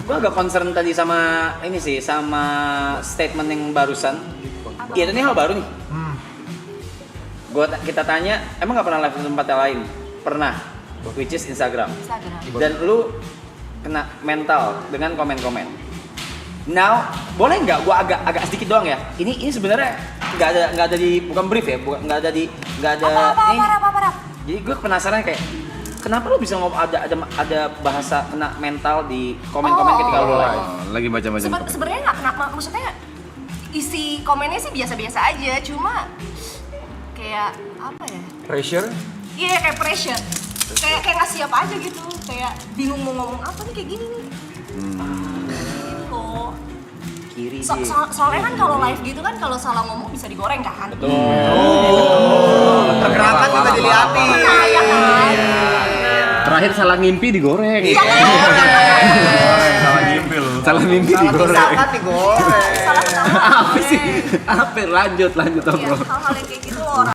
Gue agak concern tadi sama ini sih, sama statement yang barusan. Iya, ini hal baru nih. Kita tanya, emang nggak pernah live di tempat yang lain? Pernah, which is Instagram. Dan lu kena mental dengan komen-komen. Now, boleh nggak? Gue agak sedikit doang ya. Ini sebenarnya nggak ada di, bukan brief ya, nggak ada. Apa? Jadi gue penasaran kayak, kenapa lu bisa ngomong ada bahasa kena mental di komen-komen ketika lu live? Lagi baca-baca. Sebenarnya nggak kenapa, maksudnya isi komennya sih biasa-biasa aja, cuma kayak apa ya? Pressure? Iya, kayak pressure. Kayak nggak siap aja gitu, kayak bingung mau ngomong apa nih kayak gini nih. Gitu. Kiri Soalnya kan kalau live gitu kan kalau salah ngomong bisa digoreng kan? Betul. Pergerakan juga dilihatin. Iya kan? Terakhir salah ngimpi digoreng. Iya kan? Salah ngimpi lu. Salah mimpi digoreng. Sangat digoreng. Salah ketawa. Apa sih? Apa? Lanjut Iya, bro. hal-hal yang kayak gitu orang